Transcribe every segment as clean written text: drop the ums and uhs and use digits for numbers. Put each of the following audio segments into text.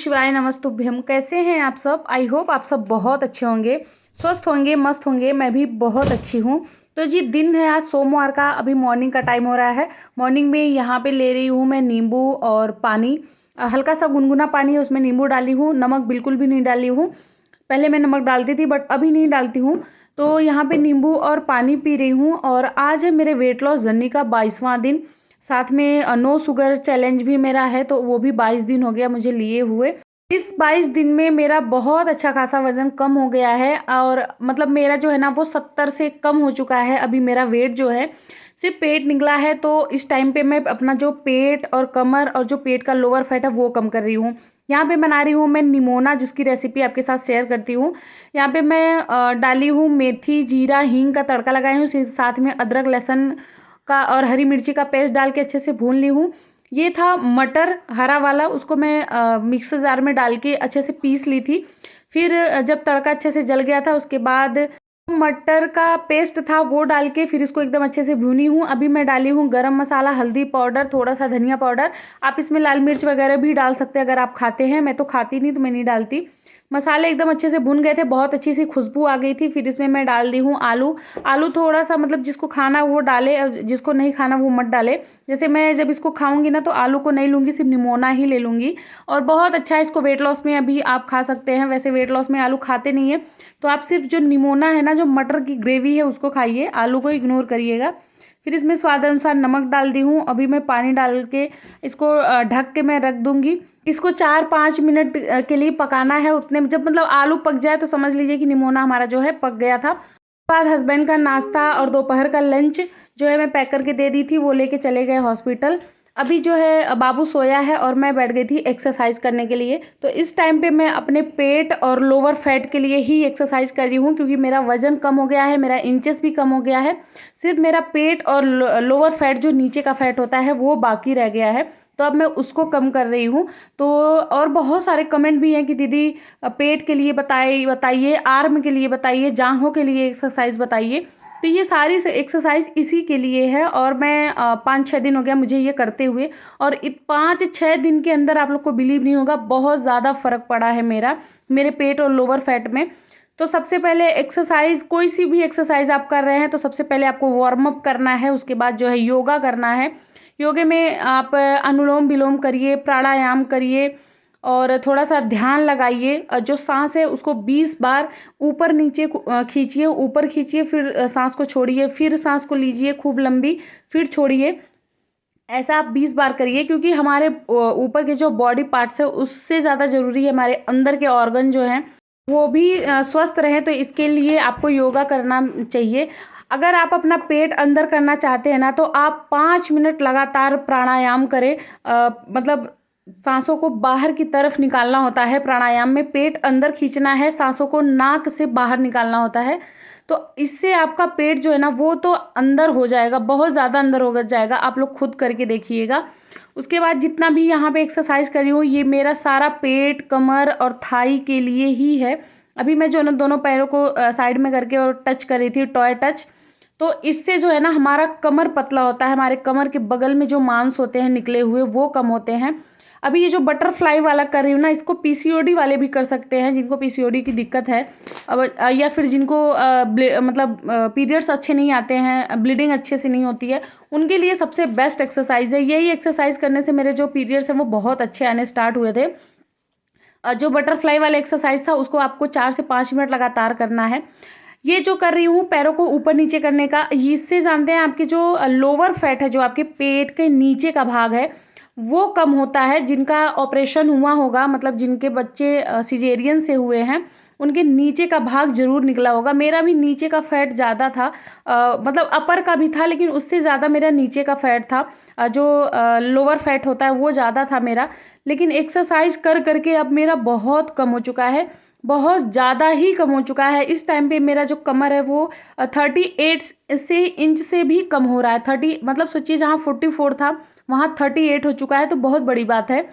शिवाय नमस्तुभ्यम। कैसे हैं आप सब? आई होप आप सब बहुत अच्छे होंगे, स्वस्थ होंगे, मस्त होंगे। मैं भी बहुत अच्छी हूँ। तो जी दिन है आज सोमवार का, अभी मॉर्निंग का टाइम हो रहा है। मॉर्निंग में यहाँ पे ले रही हूँ मैं नींबू और पानी। हल्का सा गुनगुना पानी है, उसमें नींबू डाली हूँ, नमक बिल्कुल भी नहीं डाली हूँ। पहले मैं नमक डालती थी बट अभी नहीं डालती हूँ। तो यहाँ पे नींबू और पानी पी रही हूँ। और आज है मेरे वेट लॉस जर्नी का 22वां दिन। साथ में नो शुगर चैलेंज भी मेरा है, तो वो भी 22 दिन हो गया मुझे लिए हुए। इस 22 दिन में मेरा बहुत अच्छा खासा वजन कम हो गया है। और मतलब मेरा जो है ना वो 70 से कम हो चुका है। अभी मेरा वेट जो है सिर्फ पेट निकला है। तो इस टाइम पे मैं अपना जो पेट और कमर और जो पेट का लोअर फैट है वो कम कर रही हूँ। यहाँ पे बना रही हूँ मैं निमोना, जिसकी रेसिपी आपके साथ शेयर करती हूँ। यहाँ पे मैं डाली हूँ मेथी, जीरा, हींग का तड़का लगाई हूँ। साथ में अदरक, लहसुन का और हरी मिर्ची का पेस्ट डाल के अच्छे से भून ली हूँ। ये था मटर हरा वाला, उसको मैं मिक्सर जार में डाल के अच्छे से पीस ली थी। फिर जब तड़का अच्छे से जल गया था उसके बाद मटर का पेस्ट था वो डाल के फिर इसको एकदम अच्छे से भूनी हूँ। अभी मैं डाली हूँ गरम मसाला, हल्दी पाउडर, थोड़ा सा धनिया पाउडर। आप इसमें लाल मिर्च वगैरह भी डाल सकते हैं अगर आप खाते हैं। मैं तो खाती नहीं तो मैं नहीं डालती। मसाले एकदम अच्छे से भुन गए थे, बहुत अच्छी सी खुशबू आ गई थी। फिर इसमें मैं डाल दी हूँ आलू। आलू थोड़ा सा मतलब जिसको खाना वो डाले, जिसको नहीं खाना वो मत डाले। जैसे मैं जब इसको खाऊंगी ना तो आलू को नहीं लूँगी, सिर्फ निमोना ही ले लूँगी। और बहुत अच्छा है, इसको वेट लॉस में अभी आप खा सकते हैं। वैसे वेट लॉस में आलू खाते नहीं है, तो आप सिर्फ जो निमोना है ना, जो मटर की ग्रेवी है उसको खाइए, आलू को इग्नोर करिएगा। फिर इसमें स्वाद अनुसार नमक डाल दी हूँ। अभी मैं पानी डाल के इसको ढक के मैं रख दूंगी। इसको 4-5 मिनट के लिए पकाना है। उतने में जब मतलब आलू पक जाए तो समझ लीजिए कि निमोना हमारा जो है पक गया था। बाद हस्बैंड का नाश्ता और दोपहर का लंच जो है मैं पैक करके दे दी थी, वो लेके चले गए हॉस्पिटल। अभी जो है बाबू सोया है और मैं बैठ गई थी एक्सरसाइज करने के लिए। तो इस टाइम पे मैं अपने पेट और लोअर फैट के लिए ही एक्सरसाइज कर रही हूँ, क्योंकि मेरा वजन कम हो गया है, मेरा इंचेस भी कम हो गया है। सिर्फ मेरा पेट और लोअर फैट, जो नीचे का फैट होता है, वो बाकी रह गया है। तो अब मैं उसको कम कर रही हूँ। तो और बहुत सारे कमेंट भी हैं कि दीदी पेट के लिए बताइए, आर्म के लिए बताइए, जांघों के लिए एक्सरसाइज बताइए। तो ये सारी एक्सरसाइज इसी के लिए है। और मैं 5-6 दिन हो गया मुझे ये करते हुए। और 5-6 दिन के अंदर आप लोग को बिलीव नहीं होगा, बहुत ज़्यादा फर्क पड़ा है मेरे पेट और लोअर फैट में। तो सबसे पहले एक्सरसाइज, कोई सी भी एक्सरसाइज आप कर रहे हैं तो सबसे पहले आपको वार्म अप करना है। उसके बाद जो है योगा करना है। योगे में आप अनुलोम विलोम करिए, प्राणायाम करिए और थोड़ा सा ध्यान लगाइए। जो सांस है उसको 20 बार ऊपर नीचे खींचिए, ऊपर खींचिए, फिर सांस को छोड़िए, फिर सांस को लीजिए खूब लंबी, फिर छोड़िए। ऐसा आप 20 बार करिए, क्योंकि हमारे ऊपर के जो बॉडी पार्ट्स है उससे ज़्यादा ज़रूरी है हमारे अंदर के ऑर्गन जो हैं वो भी स्वस्थ रहें। तो इसके लिए आपको योगा करना चाहिए। अगर आप अपना पेट अंदर करना चाहते हैं ना तो आप 5 मिनट लगातार प्राणायाम करें। मतलब सांसों को बाहर की तरफ निकालना होता है प्राणायाम में, पेट अंदर खींचना है, सांसों को नाक से बाहर निकालना होता है। तो इससे आपका पेट जो है ना वो तो अंदर हो जाएगा, बहुत ज़्यादा अंदर हो जाएगा। आप लोग खुद करके देखिएगा। उसके बाद जितना भी यहाँ पे एक्सरसाइज कर रही हूँ ये मेरा सारा पेट, कमर और थाई के लिए ही है। अभी मैं जो ना दोनों पैरों को साइड में करके और टच कर रही थी, टॉय टच। तो इससे जो है ना हमारा कमर पतला होता है, हमारे कमर के बगल में जो मांस होते हैं निकले हुए वो कम होते हैं। अभी ये जो बटरफ्लाई वाला कर रही हूँ ना, इसको पीसीओडी वाले भी कर सकते हैं, जिनको पीसीओडी की दिक्कत है। अब या फिर जिनको मतलब पीरियड्स अच्छे नहीं आते हैं, ब्लीडिंग अच्छे से नहीं होती है, उनके लिए सबसे बेस्ट एक्सरसाइज है। यही एक्सरसाइज करने से मेरे जो पीरियड्स हैं वो बहुत अच्छे आने स्टार्ट हुए थे। जो बटरफ्लाई वाला एक्सरसाइज था उसको आपको 4 से 5 मिनट लगातार करना है। ये जो कर रही हूँ पैरों को ऊपर नीचे करने का, इससे जानते हैं आपके जो लोअर फैट है, जो आपके पेट के नीचे का भाग है, वो कम होता है। जिनका ऑपरेशन हुआ होगा, मतलब जिनके बच्चे सिजेरियन से हुए हैं, उनके नीचे का भाग जरूर निकला होगा। मेरा भी नीचे का फैट ज़्यादा था, मतलब अपर का भी था लेकिन उससे ज़्यादा मेरा नीचे का फैट था। जो लोअर फैट होता है वो ज़्यादा था मेरा। लेकिन एक्सरसाइज कर करके अब मेरा बहुत कम हो चुका है, बहुत ज़्यादा ही कम हो चुका है। इस टाइम पे मेरा जो कमर है वो 38 से इंच से भी कम हो रहा है। 30 मतलब सोचिए, जहाँ 44 था वहाँ 38 हो चुका है, तो बहुत बड़ी बात है।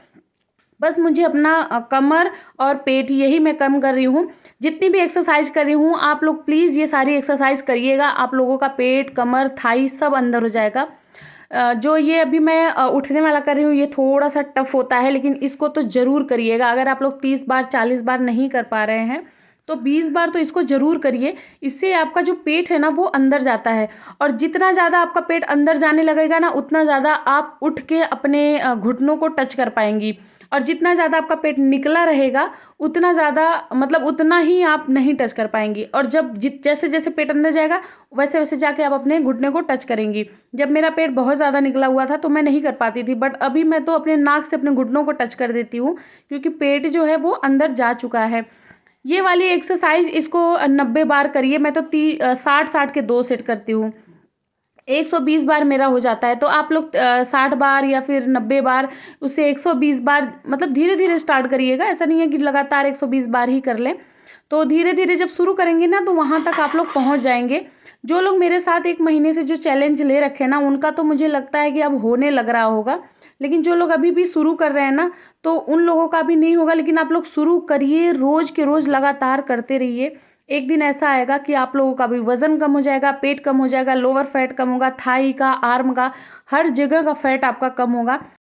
बस मुझे अपना कमर और पेट, यही मैं कम कर रही हूँ। जितनी भी एक्सरसाइज कर रही हूँ आप लोग प्लीज़ ये सारी एक्सरसाइज करिएगा, आप लोगों का पेट, कमर, थाई सब अंदर हो जाएगा। जो ये अभी मैं उठने वाला कर रही हूँ ये थोड़ा सा टफ होता है, लेकिन इसको तो ज़रूर करिएगा। अगर आप लोग 30 बार 40 बार नहीं कर पा रहे हैं तो 20 बार तो इसको ज़रूर करिए। इससे आपका जो पेट है ना वो अंदर जाता है, और जितना ज़्यादा आपका पेट अंदर जाने लगेगा ना उतना ज़्यादा आप उठ के अपने घुटनों को टच कर पाएंगी, और जितना ज़्यादा आपका पेट निकला रहेगा उतना ज़्यादा मतलब उतना ही आप नहीं टच कर पाएंगी। और जब जैसे जैसे पेट अंदर जाएगा वैसे वैसे जाके आप अपने घुटने को टच करेंगी। जब मेरा पेट बहुत ज़्यादा निकला हुआ था तो मैं नहीं कर पाती थी, बट अभी मैं तो अपने नाक से अपने घुटनों को टच कर देती हूँ, क्योंकि पेट जो है वो अंदर जा चुका है। ये वाली एक्सरसाइज इसको 90 बार करिए। मैं तो 60 के 2 सेट करती हूँ, 120 बार मेरा हो जाता है। तो आप लोग 60 बार या फिर 90 बार, उससे 120 बार मतलब धीरे धीरे स्टार्ट करिएगा। ऐसा नहीं है कि लगातार 120 बार ही कर लें। तो धीरे धीरे जब शुरू करेंगे ना तो वहाँ तक आप लोग पहुँच जाएंगे। जो लोग मेरे साथ 1 महीने से जो चैलेंज ले रखे ना उनका तो मुझे लगता है कि अब होने लग रहा होगा, लेकिन जो लोग अभी भी शुरू कर रहे हैं ना तो उन लोगों का भी नहीं होगा। लेकिन आप लोग शुरू करिए, रोज के रोज लगातार करते रहिए। एक दिन ऐसा आएगा कि आप लोगों का भी वजन कम हो जाएगा, पेट कम हो जाएगा, लोअर फैट कम होगा, थाई का, आर्म का, हर जगह का फैट आपका कम होगा।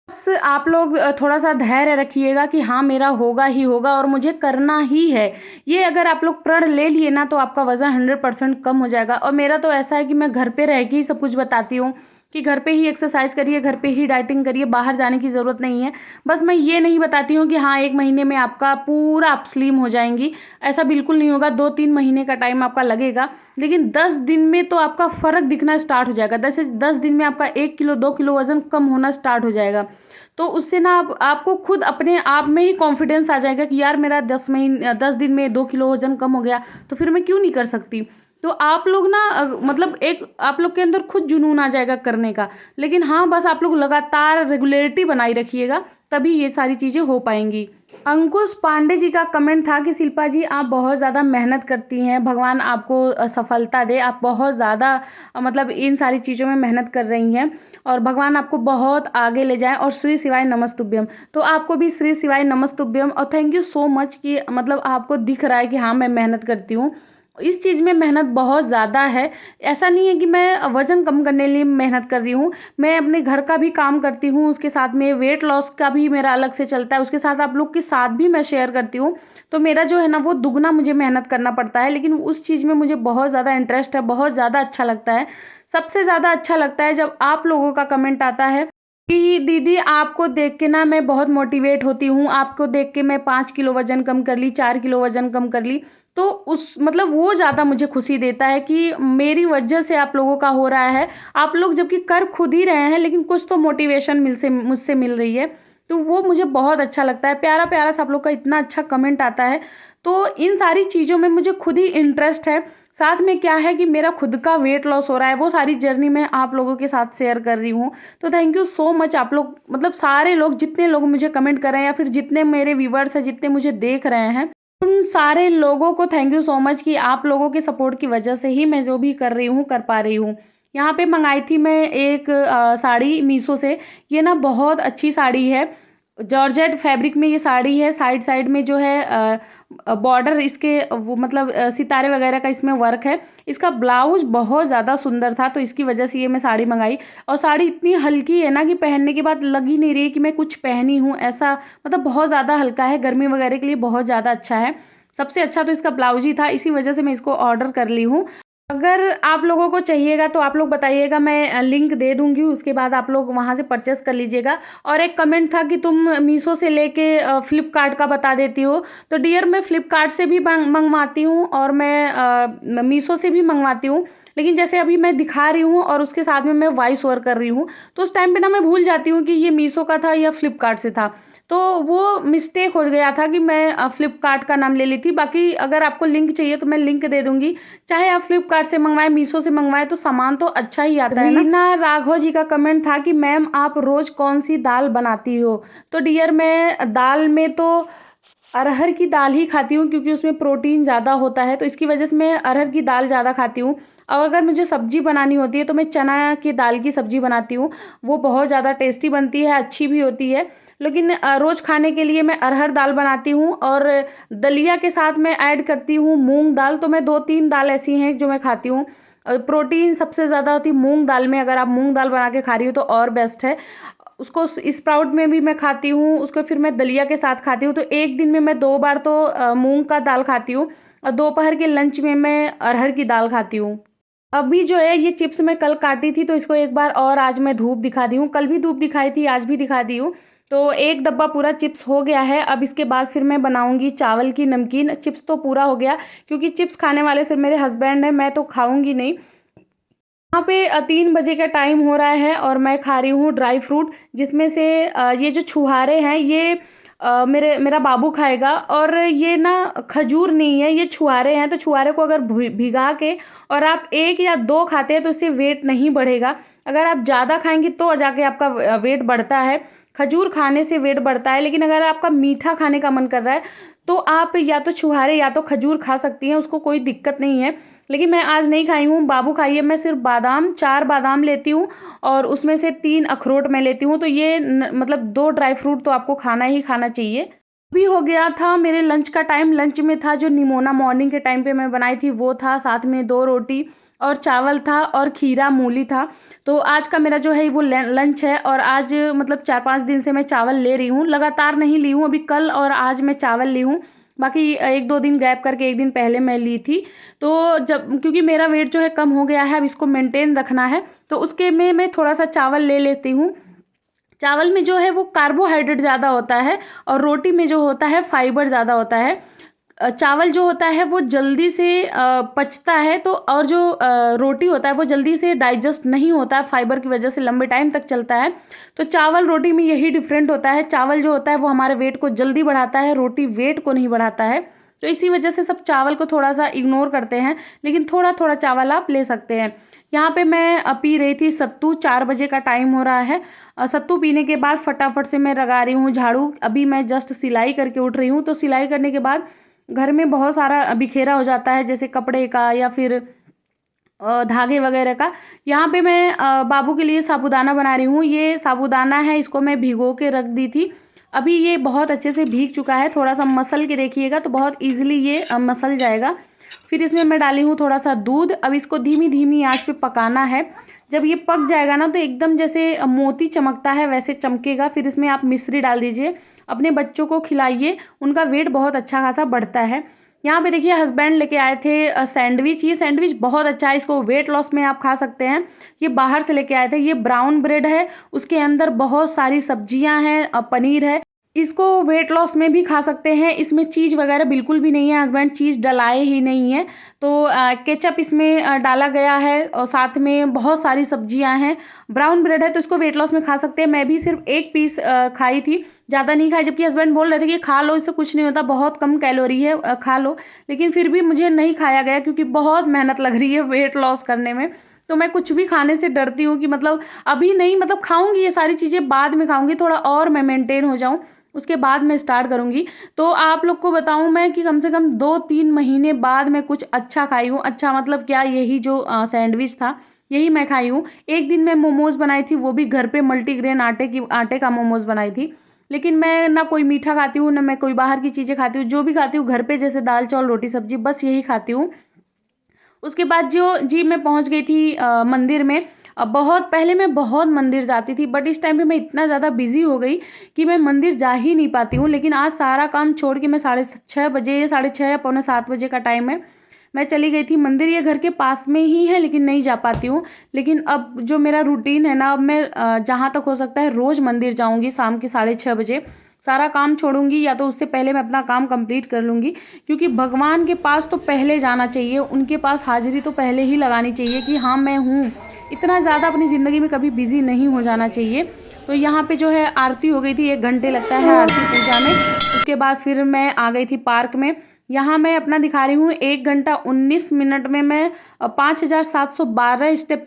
बस आप लोग थोड़ा सा धैर्य रखिएगा कि हाँ मेरा होगा ही होगा और मुझे करना ही है। ये अगर आप लोग प्रण ले लिए ना तो आपका वज़न 100% कम हो जाएगा। और मेरा तो ऐसा है कि मैं घर पे रह के ही सब कुछ बताती हूँ कि घर पे ही एक्सरसाइज करिए, घर पे ही डाइटिंग करिए, बाहर जाने की ज़रूरत नहीं है। बस मैं ये नहीं बताती हूँ कि हाँ 1 महीने में आपका पूरा आप स्लिम हो जाएंगी, ऐसा बिल्कुल नहीं होगा। 2-3 महीने का टाइम आपका लगेगा, लेकिन 10 दिन में तो आपका फ़र्क दिखना स्टार्ट हो जाएगा। 10 दिन में आपका 1 किलो 2 किलो वज़न कम होना स्टार्ट हो जाएगा। तो उससे ना आपको खुद अपने आप में ही कॉन्फिडेंस आ जाएगा कि यार मेरा 10 दिन में 2 किलो वज़न कम हो गया, तो फिर मैं क्यों नहीं कर सकती। तो आप लोग ना मतलब एक आप लोग के अंदर खुद जुनून आ जाएगा करने का। लेकिन हाँ बस आप लोग लगातार रेगुलरिटी बनाई रखिएगा, तभी ये सारी चीज़ें हो पाएंगी। अंकुश पांडे जी का कमेंट था कि शिल्पा जी आप बहुत ज़्यादा मेहनत करती हैं, भगवान आपको सफलता दे। आप बहुत ज़्यादा मतलब इन सारी चीज़ों में मेहनत कर रही हैं और भगवान आपको बहुत आगे ले जाए। और श्री शिवाय नमस्तुभ्यम। तो आपको भी श्री शिवाय नमस्तुभ्यम और थैंक यू सो मच कि मतलब आपको दिख रहा है कि हाँ मैं मेहनत करती हूँ। इस चीज़ में मेहनत बहुत ज़्यादा है। ऐसा नहीं है कि मैं वज़न कम करने के लिए मेहनत कर रही हूँ, मैं अपने घर का भी काम करती हूँ, उसके साथ में वेट लॉस का भी मेरा अलग से चलता है, उसके साथ आप लोग के साथ भी मैं शेयर करती हूँ। तो मेरा जो है ना वो दुगना मुझे मेहनत करना पड़ता है, लेकिन उस चीज़ में मुझे बहुत ज़्यादा इंटरेस्ट है, बहुत ज़्यादा अच्छा लगता है। सबसे ज़्यादा अच्छा लगता है जब आप लोगों का कमेंट आता है कि दीदी आपको देख के ना मैं बहुत मोटिवेट होती हूँ, आपको देख के मैं 5 किलो वज़न कम कर ली, 4 किलो वज़न कम कर ली। तो उस मतलब वो ज़्यादा मुझे खुशी देता है कि मेरी वजह से आप लोगों का हो रहा है। आप लोग जबकि कर खुद ही रहे हैं, लेकिन कुछ तो मोटिवेशन मुझसे मिल रही है, तो वो मुझे बहुत अच्छा लगता है। प्यारा प्यारा सा आप लोग का इतना अच्छा कमेंट आता है, तो इन सारी चीज़ों में मुझे खुद ही इंटरेस्ट है। साथ में क्या है कि मेरा खुद का वेट लॉस हो रहा है, वो सारी जर्नी मैं आप लोगों के साथ शेयर कर रही हूँ। तो थैंक यू सो मच आप लोग, मतलब सारे लोग, जितने लोग मुझे कमेंट कर रहे हैं या फिर जितने मेरे व्यूवर्स हैं, जितने मुझे देख रहे हैं, उन सारे लोगों को थैंक यू सो मच कि आप लोगों के सपोर्ट की वजह से ही मैं जो भी कर रही हूँ कर पा रही हूँ। यहाँ पे मंगाई थी मैं एक साड़ी मीशो से। ये ना बहुत अच्छी साड़ी है, जॉर्जेट फैब्रिक में ये साड़ी है। साइड साइड में जो है बॉर्डर इसके वो मतलब सितारे वगैरह का इसमें वर्क है। इसका ब्लाउज बहुत ज़्यादा सुंदर था, तो इसकी वजह से ये मैं साड़ी मंगाई। और साड़ी इतनी हल्की है ना कि पहनने के बाद लग ही नहीं रही कि मैं कुछ पहनी हूँ, ऐसा मतलब बहुत ज़्यादा हल्का है, गर्मी वगैरह के लिए बहुत ज़्यादा अच्छा है। सबसे अच्छा तो इसका ब्लाउज ही था, इसी वजह से मैं इसको ऑर्डर कर ली हूँ। अगर आप लोगों को चाहिएगा तो आप लोग बताइएगा, मैं लिंक दे दूंगी, उसके बाद आप लोग वहाँ से परचेस कर लीजिएगा। और एक कमेंट था कि तुम मीशो से लेके फ्लिपकार्ट का बता देती हो। तो डियर मैं फ्लिपकार्ट से भी मंगवाती हूँ और मैं मीशो से भी मंगवाती हूँ, लेकिन जैसे अभी मैं दिखा रही हूँ और उसके साथ में मैं वॉइस ओवर कर रही हूँ, तो उस टाइम पे ना मैं भूल जाती हूँ कि ये मीशो का था या फ्लिपकार्ट से था। तो वो मिस्टेक हो गया था कि मैं फ्लिपकार्ट का नाम ले ली थी। बाकी अगर आपको लिंक चाहिए तो मैं लिंक दे दूंगी, चाहे आप फ्लिपकार्ट से मंगवाएं मीशो से मंगवाएं, तो सामान तो अच्छा ही आता है ना। रीना राघव जी का कमेंट था कि मैम आप रोज कौन सी दाल बनाती हो। तो डियर मैं दाल में तो अरहर की दाल ही खाती हूँ, क्योंकि उसमें प्रोटीन ज़्यादा होता है, तो इसकी वजह से मैं अरहर की दाल ज़्यादा खाती हूँ। और अगर मुझे सब्जी बनानी होती है तो मैं चना की दाल की सब्जी बनाती हूँ, वो बहुत ज़्यादा टेस्टी बनती है, अच्छी भी होती है। लेकिन रोज़ खाने के लिए मैं अरहर दाल बनाती हूँ, और दलिया के साथ मैं ऐड करती हूँ मूंग दाल। तो मैं 2-3 दाल ऐसी हैं जो मैं खाती हूँ। प्रोटीन सबसे ज़्यादा होती है मूँग दाल में, अगर आप मूँग दाल बना के खा रही हो तो और बेस्ट है। उसको स्प्राउट में भी मैं खाती हूँ, उसको फिर मैं दलिया के साथ खाती हूँ। तो एक दिन में मैं 2 बार तो मूँग का दाल खाती हूँ और दोपहर के लंच में मैं अरहर की दाल खाती हूँ। अभी जो है ये चिप्स मैं कल काटी थी तो इसको एक बार और आज मैं धूप दिखा दी हूँ। कल भी धूप दिखाई थी, आज भी दिखा दी हूँ। तो एक डब्बा पूरा चिप्स हो गया है। अब इसके बाद फिर मैं बनाऊँगी चावल की नमकीन। चिप्स तो पूरा हो गया क्योंकि चिप्स खाने वाले सिर्फ़ मेरे हस्बैंड हैं, मैं तो खाऊँगी नहीं। यहाँ पे 3 बजे का टाइम हो रहा है और मैं खा रही हूँ ड्राई फ्रूट, जिसमें से ये जो छुहारे हैं ये मेरा बाबू खाएगा। और ये ना खजूर नहीं है, ये छुहारे हैं। तो छुहारे को अगर भिगा के और आप 1 या 2 खाते हैं तो इससे वेट नहीं बढ़ेगा। अगर आप ज़्यादा खाएँगी तो जाके आपका वेट बढ़ता है। खजूर खाने से वेट बढ़ता है, लेकिन अगर आपका मीठा खाने का मन कर रहा है तो आप या तो छुहारे या तो खजूर खा सकती हैं, उसको कोई दिक्कत नहीं है। लेकिन मैं आज नहीं खाई हूँ, बाबू खाई है। मैं सिर्फ बादाम 4 बादाम लेती हूँ और उसमें से 3 अखरोट मैं लेती हूँ। तो ये मतलब 2 ड्राई फ्रूट तो आपको खाना ही खाना चाहिए। अभी हो गया था मेरे लंच का टाइम। लंच में था जो निमोना मॉर्निंग के टाइम पे मैं बनाई थी वो था, साथ में 2 रोटी और चावल था और खीरा मूली था। तो आज का मेरा जो है वो लंच है। और आज मतलब 4-5 दिन से मैं चावल ले रही हूँ, लगातार नहीं ली हूँ। अभी कल और आज मैं चावल ली हूँ, बाकी 1-2 दिन गैप करके 1 दिन पहले मैं ली थी। तो जब क्योंकि मेरा वेट जो है कम हो गया है, अब इसको मेंटेन रखना है तो उसके में मैं थोड़ा-सा चावल ले लेती हूँ। चावल में जो है वो कार्बोहाइड्रेट ज़्यादा होता है और रोटी में जो होता है फाइबर ज़्यादा होता है। चावल जो होता है वो जल्दी से पचता है, तो और जो रोटी होता है वो जल्दी से डाइजेस्ट नहीं होता है, फाइबर की वजह से लंबे टाइम तक चलता है। तो चावल रोटी में यही डिफरेंट होता है। चावल जो होता है वो हमारे वेट को जल्दी बढ़ाता है, रोटी वेट को नहीं बढ़ाता है। तो इसी वजह से सब चावल को थोड़ा सा इग्नोर करते हैं, लेकिन थोड़ा थोड़ा चावल आप ले सकते हैं। यहाँ पे मैं पी रही थी सत्तू, 4 बजे का टाइम हो रहा है। सत्तू पीने के बाद फटाफट से मैं लगा रही हूँ झाड़ू। अभी मैं जस्ट सिलाई करके उठ रही हूँ, तो सिलाई करने के बाद घर में बहुत सारा बिखेरा हो जाता है, जैसे कपड़े का या फिर धागे वगैरह का। यहाँ पे मैं बाबू के लिए साबूदाना बना रही हूँ। ये साबूदाना है, इसको मैं भिगो के रख दी थी। अभी ये बहुत अच्छे से भीग चुका है। थोड़ा सा मसल के देखिएगा तो बहुत ईजिली ये मसल जाएगा। फिर इसमें मैं डाली हूँ थोड़ा सा दूध। अब इसको धीमी धीमी आंच पे पकाना है। जब ये पक जाएगा ना तो एकदम जैसे मोती चमकता है वैसे चमकेगा। फिर इसमें आप मिश्री डाल दीजिए, अपने बच्चों को खिलाइए, उनका वेट बहुत अच्छा खासा बढ़ता है। यहाँ पे देखिए हस्बैंड लेके आए थे सैंडविच। ये सैंडविच बहुत अच्छा है, इसको वेट लॉस में आप खा सकते हैं। ये बाहर से लेके आए थे। ये ब्राउन ब्रेड है, उसके अंदर बहुत सारी सब्जियां हैं, पनीर है। इसको वेट लॉस में भी खा सकते हैं। इसमें चीज़ वगैरह बिल्कुल भी नहीं है, हस्बैंड चीज़ डलाए ही नहीं है। तो केचप इसमें डाला गया है और साथ में बहुत सारी सब्जियां हैं। ब्राउन ब्रेड है तो इसको वेट लॉस में खा सकते हैं। मैं भी सिर्फ 1 पीस खाई थी, ज़्यादा नहीं खाई, जबकि हस्बैंड बोल रहे थे कि खा लो, इससे कुछ नहीं होता, बहुत कम कैलोरी है, खा लो। लेकिन फिर भी मुझे नहीं खाया गया क्योंकि बहुत मेहनत लग रही है वेट लॉस करने में। तो मैं कुछ भी खाने से डरती हूँ कि मतलब अभी नहीं, मतलब खाऊंगी ये सारी चीज़ें बाद में खाऊंगी, थोड़ा और मैं मेंटेन हो जाऊँ उसके बाद मैं स्टार्ट करूँगी। तो आप लोग को बताऊँ मैं कि कम से कम 2-3 महीने बाद मैं कुछ अच्छा खाई हूँ। अच्छा मतलब क्या, यही जो सैंडविच था यही मैं खाई हूँ। एक दिन मैं मोमोज़ बनाई थी, वो भी घर पे मल्टीग्रेन आटे का मोमोज़ बनाई थी। लेकिन मैं ना कोई मीठा खाती हूँ ना मैं कोई बाहर की चीज़ें खाती हूँ। जो भी खाती हूँ घर पे, जैसे दाल चावल रोटी सब्जी, बस यही खाती हूँ। उसके बाद जो जी मैं पहुंच गई थी मंदिर में। बहुत पहले मैं बहुत मंदिर जाती थी, बट इस टाइम पे मैं इतना ज़्यादा बिजी हो गई कि मैं मंदिर जा ही नहीं पाती हूँ। लेकिन आज सारा काम छोड़ के मैं 6:30 बजे या 6:30 या पौने 7 बजे का टाइम है, मैं चली गई थी मंदिर। ये घर के पास में ही है लेकिन नहीं जा पाती हूँ। लेकिन अब जो मेरा रूटीन है ना, अब मैं जहाँ तक हो सकता है रोज़ मंदिर जाऊँगी शाम के 6:30 बजे। सारा काम छोड़ूंगी या तो उससे पहले मैं अपना काम कंप्लीट कर लूँगी, क्योंकि भगवान के पास तो पहले जाना चाहिए, उनके पास हाजिरी तो पहले ही लगानी चाहिए कि हाँ मैं हूँ। इतना ज़्यादा अपनी ज़िंदगी में कभी बिजी नहीं हो जाना चाहिए। तो यहाँ पे जो है आरती हो गई थी, 1 घंटे लगता है आरती पूजा में। उसके बाद फिर मैं आ गई थी पार्क में। यहाँ मैं अपना दिखा रही हूँ 1 घंटा 19 मिनट में मैं 5,712 स्टेप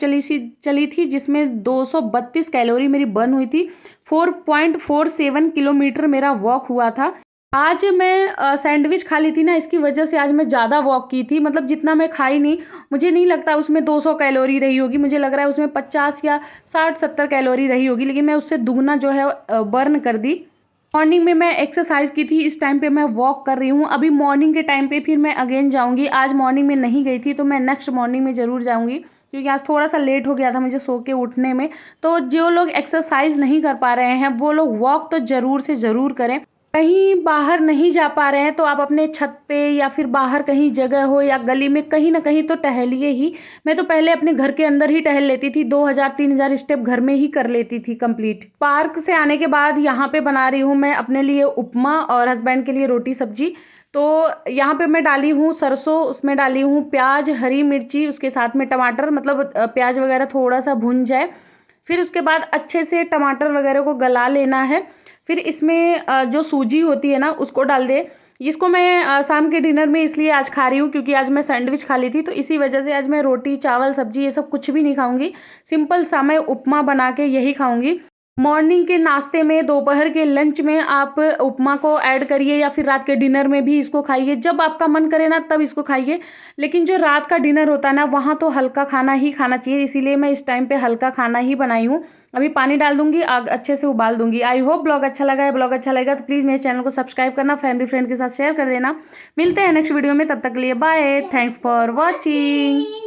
चली थी, जिसमें 232 कैलोरी मेरी बर्न हुई थी। 4.47 किलोमीटर मेरा वॉक हुआ था। आज मैं सैंडविच खा ली थी ना, इसकी वजह से आज मैं ज़्यादा वॉक की थी। मतलब जितना मैं खाई नहीं, मुझे नहीं लगता उसमें 200 कैलोरी रही होगी, मुझे लग रहा है उसमें 50 या 60-70 कैलोरी रही होगी, लेकिन मैं उससे दुगना जो है बर्न कर दी। मॉर्निंग में मैं एक्सरसाइज की थी, इस टाइम पे मैं वॉक कर रही हूँ। अभी मॉर्निंग के टाइम पे फिर मैं अगेन जाऊँगी। आज मॉर्निंग में नहीं गई थी तो मैं नेक्स्ट मॉर्निंग में ज़रूर जाऊँगी, क्योंकि आज थोड़ा सा लेट हो गया था मुझे सो के उठने में। तो जो लोग एक्सरसाइज नहीं कर पा रहे हैं वो लोग वॉक तो ज़रूर से ज़रूर करें। कहीं बाहर नहीं जा पा रहे हैं तो आप अपने छत पे या फिर बाहर कहीं जगह हो या गली में कहीं ना कहीं तो टहलिए ही। मैं तो पहले अपने घर के अंदर ही टहल लेती थी, 2000-3000 स्टेप घर में ही कर लेती थी कंप्लीट। पार्क से आने के बाद यहाँ पे बना रही हूँ मैं अपने लिए उपमा और हस्बैंड के लिए रोटी सब्जी। तो यहाँ पे मैं डाली हूँ सरसों, उसमें डाली हूँ प्याज, हरी मिर्ची, उसके साथ में टमाटर, मतलब प्याज वगैरह थोड़ा सा भुन जाए। फिर उसके बाद अच्छे से टमाटर वगैरह को गला लेना है। फिर इसमें जो सूजी होती है ना उसको डाल दे। इसको मैं शाम के डिनर में इसलिए आज खा रही हूँ क्योंकि आज मैं सैंडविच खा ली थी, तो इसी वजह से आज मैं रोटी चावल सब्जी ये सब कुछ भी नहीं खाऊंगी। सिंपल सा मैं उपमा बना के यही खाऊंगी। मॉर्निंग के नाश्ते में, दोपहर के लंच में आप उपमा को ऐड करिए या फिर रात के डिनर में भी इसको खाइए। जब आपका मन करे ना तब इसको खाइए। लेकिन जो रात का डिनर होता है ना वहाँ तो हल्का खाना ही खाना चाहिए, इसीलिए मैं इस टाइम पे हल्का खाना ही बनाई हूँ। अभी पानी डाल दूंगी, आग अच्छे से उबाल दूंगी। आई होप ब्लॉग अच्छा लगा है। ब्लॉग अच्छा लगेगा तो प्लीज़ मेरे चैनल को सब्सक्राइब करना, फैमिली फ्रेंड के साथ शेयर कर देना। मिलते हैं नेक्स्ट वीडियो में, तब तक के लिए बाय। Thanks for watching.